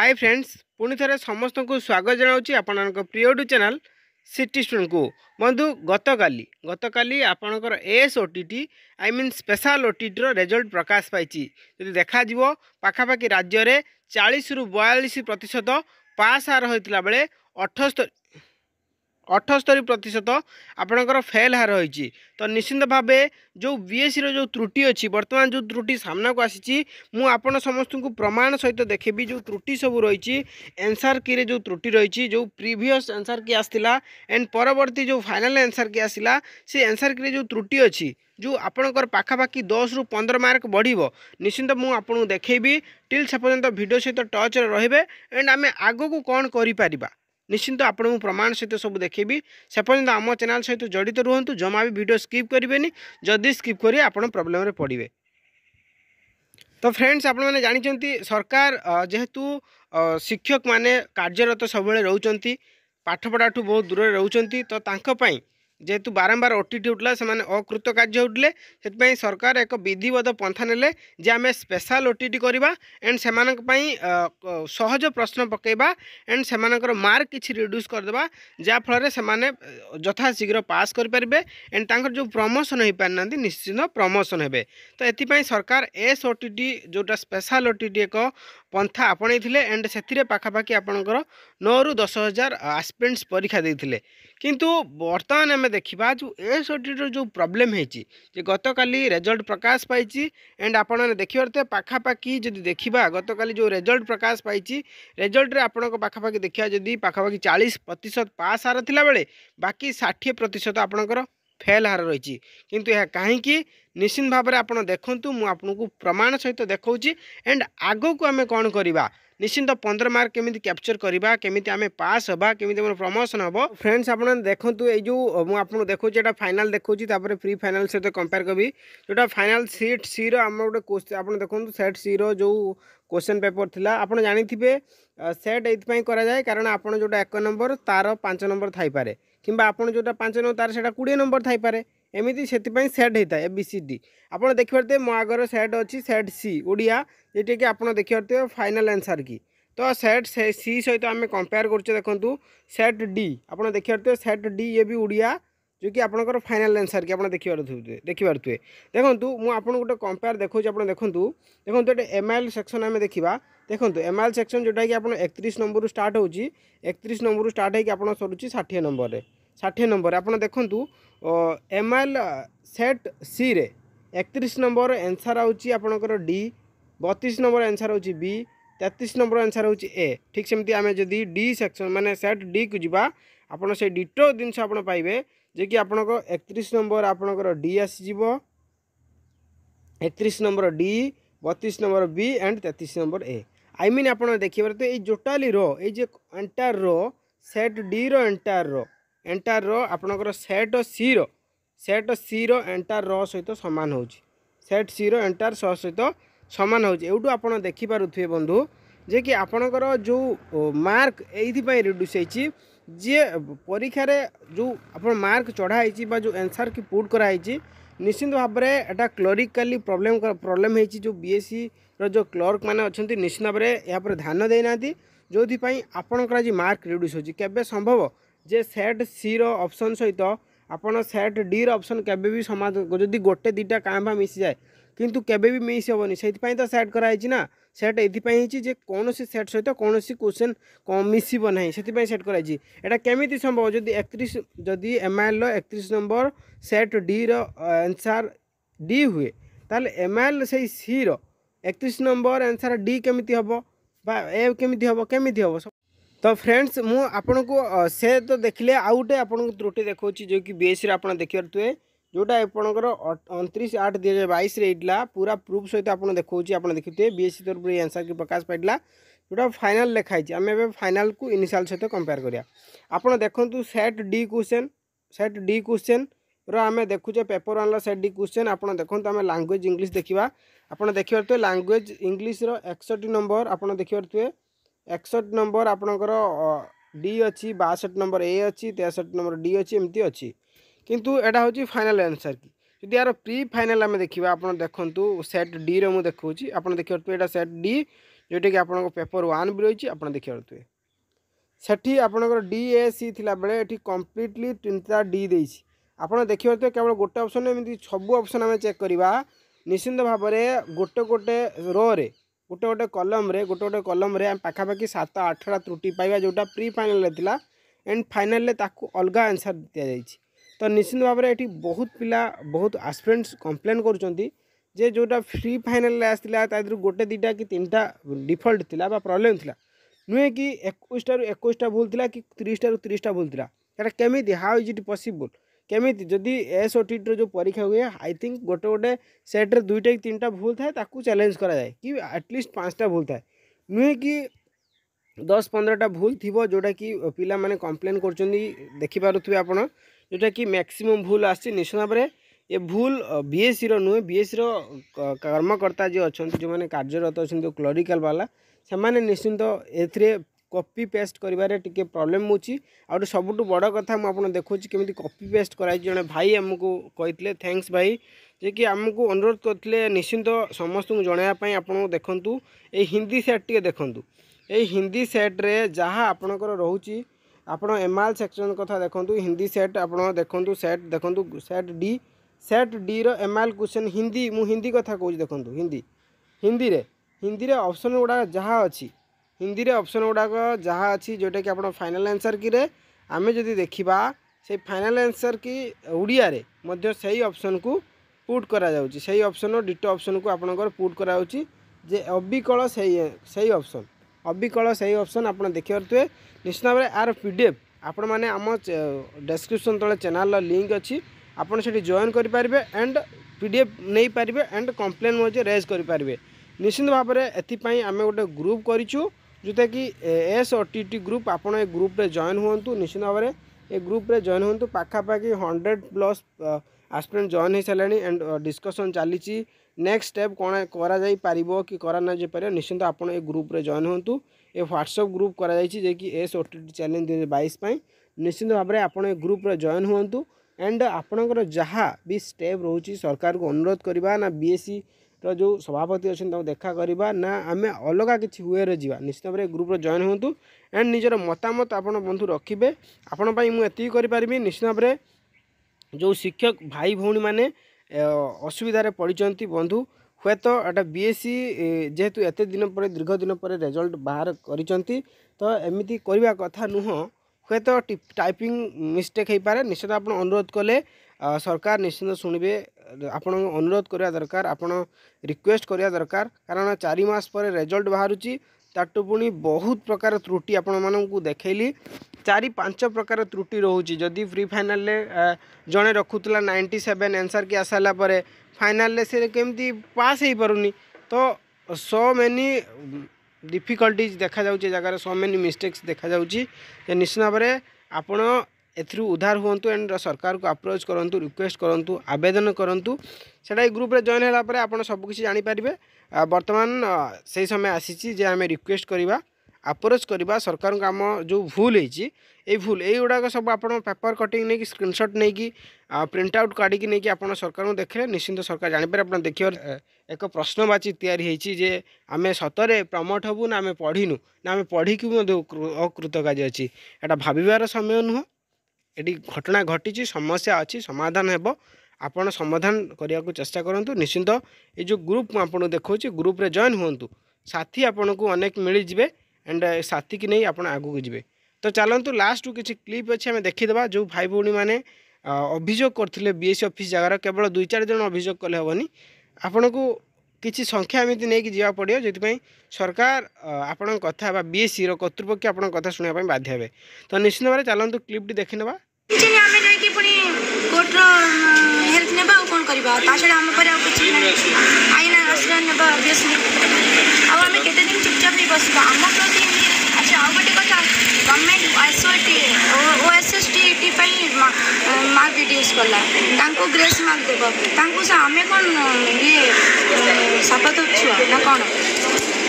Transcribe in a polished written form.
Hi friends पुणी थे समस्त को स्वागत जनाऊँगी आपण प्रिय यूट्यूब चैनल सिटी स्टूडेंट को बंधु गतकाली आपणकर ASOTT I mean special OTT result प्रकाश पाई जी देखा पाखापाखि राज्य में 40 रु 42% पास हार होता बेले 78% आपणकर फेल हार होती। तो निश्चिंत भाव जो बीएससी रो जो त्रुटि अच्छी बर्तमान जो त्रुटि सामना को आसी मुझे समस्त को प्रमाण सहित देखेबी जो त्रुटि सब रही आंसर की रे जो त्रुटि रही जो प्रीवियस आंसर की आसला एंड परवर्ती जो फाइनल आंसर की आसला से आंसर की जो त्रुटि अच्छी जो आपणकर पाखापाखि 10 रु 15 मार्क बढ़िबो निश्चिंत मुझे आपको देखेबी टिल से पर्यंत वीडियो सहित टच रे एंड आम आग को कौन कर निश्चिंत आपको प्रमाण सहित सब देखेबी से पर्यंत आम चैनल सहित जड़ित रुहतु जमा भी वीडियो स्किप करेंगे जदि स्किप करेंगे आप प्रोब्लेम रे पड़े। तो फ्रेंड्स आप जानते सरकार जेहेतु शिक्षक माने कार्यरत सब रोचंती पाठपढ़ा ठू बहुत दूर रोचंती तो तांको जेहेतु बारंबार ओटीटी होता से अकृत कार्य होते से सरकार एक विधिवत पंथा ने जे आम स्पेशल ओटीटी करवा एंड से सहज प्रश्न पकेबा एंड से मार्क किसी रिड्यूस करदेबा जहाँफल से यथाशीघ्र पास करेंगे एंड तांकर जो प्रमोशन हो पारना निश्चित प्रमोशन हे। तो ये सरकार एएसओटीटी जोटा स्पेशल ओटीटी एक पंथा आपणे एंड से पाखापाखि आपणकर 9 रु 10,000 आस्पिरेंट्स परीक्षा देते किंतु बर्तमान आम देखा जो एएसओटीटी जो प्रोब्लेम है गतकाली रिजल्ट प्रकाश पाई एंड आपण देखिए पाखापाखि जब देखा गतकाली जो रिजल्ट प्रकाश पाई रिजल्ट रे आपण पाखापाखि देखा जदि पाखापाखि 40% पास हार थिला बेले बाकी 60% आपणकर फेल हार रही किंतु यह कहीं निश्चित भाव में आप देखूँ मुझे प्रमाण सहित देखा एंड आग को आम कौन करवा निश्चिंत 15 मार्क केमी कैप्चर करवा केमी आम पास हवा केमी प्रमोशन हम। फ्रेंड्स आप देखूँ जो मुझे देखा फाइनाल देखा प्री फाइनाल सहित कंपेयर करी जोटा फाइनाल सीट सी आम गोटे आप देखो सेट सी जो क्वेश्चन पेपर थिला आपन जानी थे सेट ये कराए कारण आपड़ जोटा 1 नंबर तार 5 नंबर थाईपे कि आपड़ जोटा 5 नंबर तार से 20 नंबर थाईपे एमती से सेट होता है ABCD आप देखिए मो आगर सेट अच्छी सेट सी ओडिया ये कि आप देखिए फाइनल आंसर की तो सेट सी सहित आम कंपेयर कर देखूँ सेट डी आप देखिए सेट डी ये भी ओडिया जो कि आपंकर फाइनल आंसर की आप देखिए देखूँ मुझे गोटे कंपेयर देखो देखूँ देखो MIL सेक्शन आम देखा देखो MIL सेक्शन जोटा कि आप 31 नंबर स्टार्ट हो 31 नंबर स्टार्ट होकर सरुच्ची 60 नंबर 60 नंबर आप देखूँ MIL सेट सी रे 31 नंबर आंसर आउपर डी 32 नंबर आंसर हो बी 33 नंबर आंसर हो ए ठीक सेमती आम जदि डी सेक्शन माने सेट डी को जीवा आपड़ से डिटो जिनस आप पाइबे जे कि आपन 31 नंबर आपणकर डी आसीज 31 number D 32 number B and 33 number A I mean आप देखिए तो ये टोटाली रो ये entire row set D row entire row आपणकर सेट सी रो एंटायर रो सहित सामान हो सेट सी रो एंटायर सहित सामान होटू आप देखिपे बंधु जे कि आपणकर जो मार्क ये रिड्यूस होती जे परीक्षा जो आप मार्क चढ़ाई जो आंसर की पुट कराई निश्चित भाव में एटा क्लरिकाली प्रॉब्लम है जो बीएससी रो जो क्लर्क मैंने अच्छा निश्चित भाव में यहाँ ध्यान देना जो आपणकर आज मार्क रिड्यूस होके संभव जे सेट सी रो ऑप्शन सहित आपन सेट डी रो ऑप्शन केबे भी समाज जदि गोटे दुटा काँ मिसी जाए किंतु केबे भी मिस हेनी से तो सेट कराई ना सेट ये कौन सेट सहित कौन क्वेश्चन मिसब ना से सेट कराई एटा केमी संभव जदि 31 जदि MIL 31 नंबर सेट डी रो आंसर डी हुए ताल MIL से सी रो 31 नंबर आंसर डी केमी हम ए केमी हम। तो फ्रेंड्स मु आपन को से तो देखले आउटे आपन को त्रुटि देखो जो कि बीएससी आप देखिए जोटा आपंकर 29/8/2022 रेटला पूरा प्रूफ सहित आप देखो आप देखिए बीएससी तरफ आंसर की प्रकाश पाइला जोटा फाइनल लिखाई आम ए फाइनल को इनिशियल सहित कंपेयर करिया आप देखो सेट डी क्वेश्चन आम देखुचे पेपर 1 सेट डी क्वेश्चन आप देखो आम लैंग्वेज इंग्लिश देखा आप देखिए लैंग्वेज इंग्लिश 61 नंबर आप देखिए 61 नंबर आपणकर डी अच्छी 62 नंबर ए अच्छी 63 नंबर डी अच्छी एमती अच्छी किंतु एटा हूँ फाइनल आंसर की जदि यार प्री फाइनल आम देखा आप देखूँ सेट डी रो मुझे देखा आप देखिए सेट डी जोटा कि आप पेपर 1 भी रही आप देखी पारे सेठी आपणकर DAC थिला बेले एठी कंप्लीटली 3टा डी देछि आपण देखि पारे केवल गोटे ऑप्शन एमती सब ऑप्शन आम चेक करवा निश्चिंत भाव में गोटे गोटे रो रे गोटे गोटे कलम रे पाखापाखि 7-8टा त्रुटि पाइबा जोटा प्री फाइनल थिला एंड फाइनल ताकू अलगा आंसर दिया जाइछि तो निश्चिंत भाव में एठी बहुत पिला बहुत एस्पिरेंट्स कंप्लेन करूछंती जे जोटा फ्री फाइनल आसला तादर गोटे 2टा कि 3टा डिफॉल्ट थिला बा प्रॉब्लम थिला नुहे कि 21टा भूल थिला कि 30टा भूल थिला एटा केमिति हाउ इज इट पॉसिबल केमिति जदि SOTT जो परीक्षा हुए आई थिंक गोटे गोटे सेट रे 2टा कि 3टा भूल थाए ताकू चैलेंज करा जाए कि एटलिस्ट 5टा भूल थाए नुहे कि 10-15टा भूल थिबो जोटा कि पिला माने कंप्लेन करछंदी देखि पारुथबे आपण जोटा कि मैक्सिमम भूल आछि निश्चित भाव ये भूल BSc रो नुहे BSc रो कर्मकर्ता जो अछंती जो माने कार्यरत अछंती जो क्लरिकल वाला से माने निश्चिंत एथरे कॉपी पेस्ट करिवारे टिके प्रॉब्लम होची आ सबुठ बड़ कथा मु आपन देखोची केमिति कॉपी पेस्ट कराई जने भाई हमको कहितले थैंक्स भाई जे कि हमको अनुरोध करथिले निश्चिंत समस्त को जणाया पई आपन देखंतु ए हिंदी सेट टिके देखंतु ए हिंदी सेट रे जहाँ आपनकर रहूची आपन एमआल सेक्शन कथा देखंतु हिंदी सेट आपन देखंतु सेट देखंतु सेट डी रो एमआल क्वेश्चन हिंदी मु हिंदी कथा कहूँ देखंतु हिंदी रे ऑप्शन गुड़ा जहाँ अच्छी हिंदी रे ऑप्शन गुड़ाक जहाँ अच्छी जोटा कि आप फाइनल आंसर की रे आमे जदि देखिबा से फाइनल आंसर की उड़िया रे मध्य सही ऑप्शन को पुट करा जाउची सही ऑप्शन डिटो ऑप्शन को आपनकर पुट करा जाउची जे अबिकल सही ऑप्शन अबिकल सही ऑप्शन आप देखि पारथुए निश्चित भाव आर PDF आपण माने आम डिस्क्रिप्शन तले चैनल लिंक अच्छी आपन सेठी जॉइन करि पारिबे एंड PDF नहीं पारिबे एंड कंप्लेन मजे रेज करि पारिबे निश्चित भाव में एथिपाई आमे गोटे ग्रुप करिछु जोटा कि SOTT ग्रुप आपन ए ग्रुप रे जॉइन हुंतु निश्चित भाव में ए ग्रुप रे जॉइन हुंतु पाखापाखि 100+ एस्पिरेंट जॉइन हो सारे एंड डिस्कशन चली नेक्स्ट स्टेप कौन करा जाई पारिबो कि करा ना जाई पारे निश्चित आपन ए ग्रुप रे जॉइन हुंतु ए व्हाट्सएप ग्रुप करा जाई जे कि SOTT चैलेंज 2022 पई निश्चित भाव में आपन ए ग्रुप रे जॉइन हुंतु एंड आपणकर जहाँ भी स्टेप रोची सरकार को अनुरोध करवा ना BSc रो जो सभापति अच्छे देखा करवा ना आम अलग किसी वे जा निश्चित भाव में ग्रुप जॉइन हूँ एंड निजर मतामत आप बंधु रखिए आपण मुझे करी निश्चित भाव में जो शिक्षक भाई भौणी मैंने असुविधा पड़ते बंधु हे तो एटा BSc जेहेतु एत दिन पर दीर्घ दिन पर रिजल्ट बाहर करिसेंती तो एमती करवा कथा नुह हे तो टाइपिंग मिस्टेक हो पारे निश्चित आप अनुरोध कले सरकार निश्चित शुणवे आपण अनुरोध करवा दरकार आपण रिक्वेस्ट करवा दरकार कारण 4 मास पर रिजल्ट बाहरुची ताटू पुणी बहुत प्रकार त्रुटि आपण मानू देखली 4-5 प्रकार त्रुटि रोची जदि फ्री फाइनल जड़े रखुला 97 आंसर की आसाला फाइनल से केमती पास हो पारुनी तो सो मेनी डिफिकल्टीज देखा जाउचे जगह सो मेनी मिस्टेक्स देखा जाउची निश्चित भाव में आपण एथरू उद्धार हुंतु एंड सरकार को अप्रोच करंतु रिक्वेस्ट करंतु आवेदन करंतु सेटा ग्रुप रे जॉइन होला परे आपण सब किछि जानि पारिबे वर्तमान से समय आसीची जे आमे रिक्वेस्ट करबा अप्रोच करबा सरकार को आम जो भूल होईची ए भूल ए गुडा सब आपण पेपर कटिंग नहीं कि स्क्रीनशॉट नहीं कि प्रिंट आउट काढ़ी नहीं कि आपण सरकार को देखले निश्चिंत सरकार जानि पारे आपण देखियो एक प्रश्नवाची तैयारी होईची जे आमे सतरे प्रमोट हबु ना आमे पढ़िनु ना आमे पढ़ी कि अकृतकार्य अछि एटा भाबिबार समय नुह एटी घटना घटी समस्या अच्छी समाधान हेबो आपण समाधान करने को चेष्टा करूँ निश्चिंत ये जो ग्रुप मुझे देखा ग्रुप रे जॉइन हूँ साथी आपन को अनेक मिल जाए एंड साथी की नहीं आप आगू जी तो चलतु लास्ट किसी क्लिप अच्छे आम देखीदे जो भाई भौणी मैंने अभियोग करते BSc ऑफिस जगार केवल 2-4 जन अभियोग कले हेनी आपण को किसी संख्या एमती नहीं कि जावा पड़ो जो सरकार आपण कथा BSc रो कर्तृपक्ष आपण कथा शुणा बाध्य हे तो निश्चित भाव में चलतु क्लिपटी देखी ना कोर्टर हेल्प नेबा कौन करबा ताछडा हम पर कुछ आईना आश्रय नेबा ऑब्वियसली अब हमें केते दिन चुपचाप ही बसबा हम प्रति अच्छा आ गोटे कथा गवर्नमेंट OSST पई मार्क रिड्यूस करला तांको ग्रेस मार्क देबो तांको से हमें कोन ये शपथ छुआ ना कोन